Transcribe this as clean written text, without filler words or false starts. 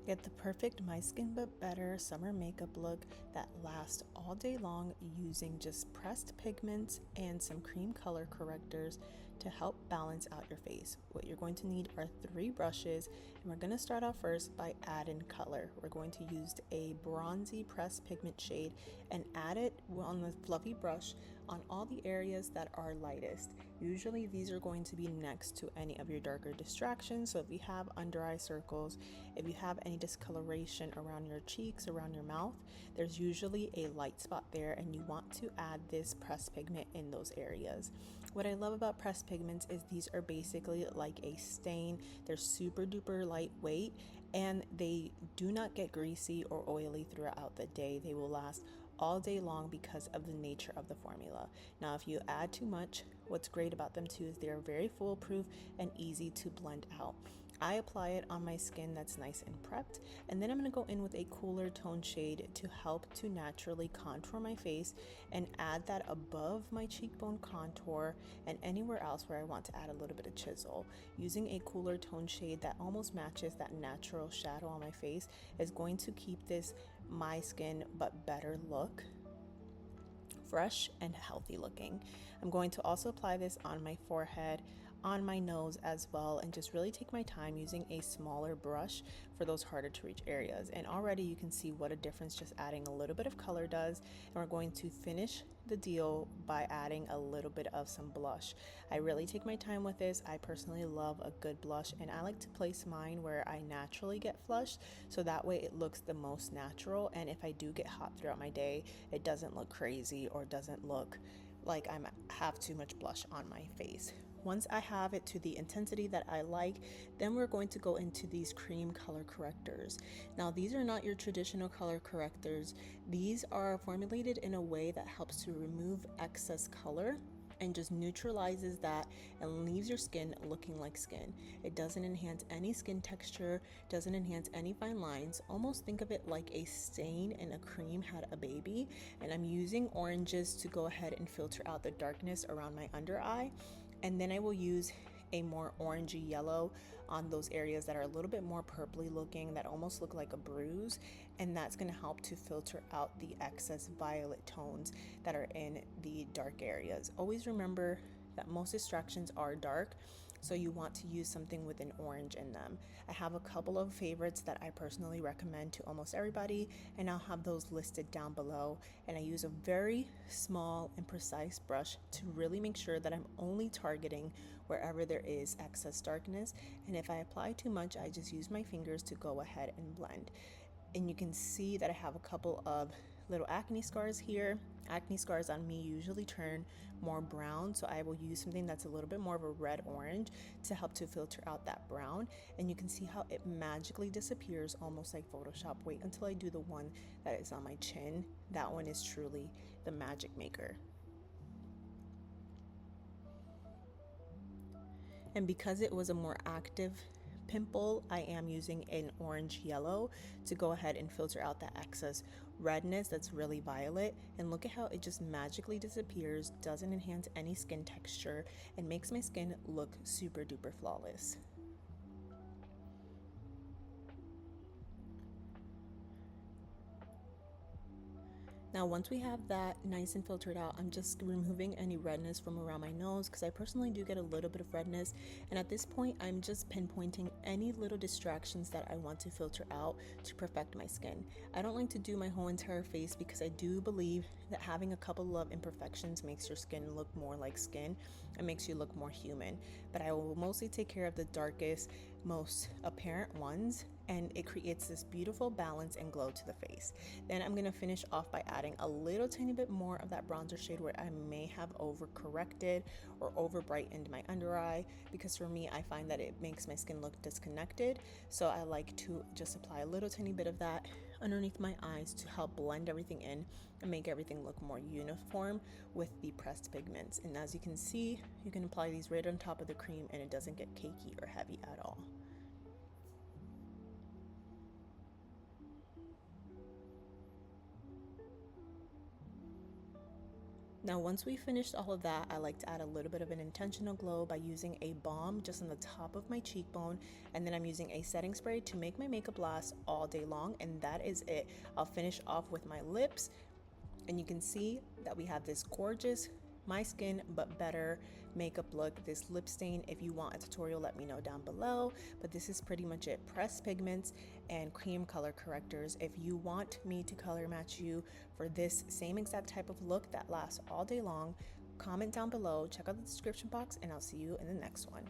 Get the perfect My Skin But Better summer makeup look that lasts all day long using just pressed pigments and some cream color correctors to help balance out your face. What you're going to need are 3 brushes, and we're going to start off first by adding color. We're going to use a bronzy pressed pigment shade and add it on the fluffy brush on all the areas that are lightest. Usually these are going to be next to any of your darker distractions. So if you have under eye circles, if you have any discoloration around your cheeks, around your mouth, there's usually a light spot there, and you want to add this pressed pigment in those areas. What I love about pressed pigments is these are basically like a stain. They're super duper lightweight, and they do not get greasy or oily throughout the day. They will last all day long because of the nature of the formula. Now, if you add too much, what's great about them too is they're very foolproof and easy to blend out. I apply it on my skin that's nice and prepped, and then I'm going to go in with a cooler tone shade to help to naturally contour my face and add that above my cheekbone contour and anywhere else where I want to add a little bit of chisel. Using a cooler tone shade that almost matches that natural shadow on my face is going to keep this My Skin But Better look fresh and healthy looking. I'm going to also apply this on my forehead, on my nose as well, and just really take my time using a smaller brush for those harder to reach areas. And already you can see what a difference just adding a little bit of color does. And we're going to finish the deal by adding a little bit of some blush. I really take my time with this. I personally love a good blush, and I like to place mine where I naturally get flushed, so that way it looks the most natural. And if I do get hot throughout my day, it doesn't look crazy or doesn't look like I have too much blush on my face. Once I have it to the intensity that I like, then we're going to go into these cream color correctors. Now, these are not your traditional color correctors. These are formulated in a way that helps to remove excess color and just neutralizes that and leaves your skin looking like skin. It doesn't enhance any skin texture, doesn't enhance any fine lines. Almost think of it like a stain and a cream had a baby. And I'm using oranges to go ahead and filter out the darkness around my under eye. And then I will use a more orangey yellow on those areas that are a little bit more purpley looking, that almost look like a bruise, and that's going to help to filter out the excess violet tones that are in the dark areas. Always remember that most distractions are dark, so you want to use something with an orange in them. I have a couple of favorites that I personally recommend to almost everybody, and I'll have those listed down below. And I use a very small and precise brush to really make sure that I'm only targeting wherever there is excess darkness. And if I apply too much, I just use my fingers to go ahead and blend. And you can see that I have a couple of little acne scars here. Acne scars on me usually turn more brown, so I will use something that's a little bit more of a red orange to help to filter out that brown. And you can see how it magically disappears, almost like Photoshop. Wait until I do the one that is on my chin. That one is truly the magic maker. And because it was a more active pimple, I am using an orange yellow to go ahead and filter out that excess redness that's really violet. And look at how it just magically disappears, doesn't enhance any skin texture, and makes my skin look super duper flawless. Now, once we have that nice and filtered out, I'm just removing any redness from around my nose, because I personally do get a little bit of redness. And at this point, I'm just pinpointing any little distractions that I want to filter out to perfect my skin. I don't like to do my whole entire face, because I do believe that having a couple of imperfections makes your skin look more like skin and makes you look more human. But I will mostly take care of the darkest, most apparent ones, and it creates this beautiful balance and glow to the face. Then I'm gonna finish off by adding a little tiny bit more of that bronzer shade where I may have over corrected or over brightened my under eye, because for me, I find that it makes my skin look disconnected. So I like to just apply a little tiny bit of that underneath my eyes to help blend everything in and make everything look more uniform with the pressed pigments. And as you can see, you can apply these right on top of the cream and it doesn't get cakey or heavy at all. Now, once we finished all of that, I like to add a little bit of an intentional glow by using a balm just on the top of my cheekbone, and then I'm using a setting spray to make my makeup last all day long, and that is it. I'll finish off with my lips, and you can see that we have this gorgeous my skin but better makeup look. This lip stain, if you want a tutorial, let me know down below, but this is pretty much it. Pressed pigments and cream color correctors. If you want me to color match you for this same exact type of look that lasts all day long, comment down below, check out the description box, and I'll see you in the next one.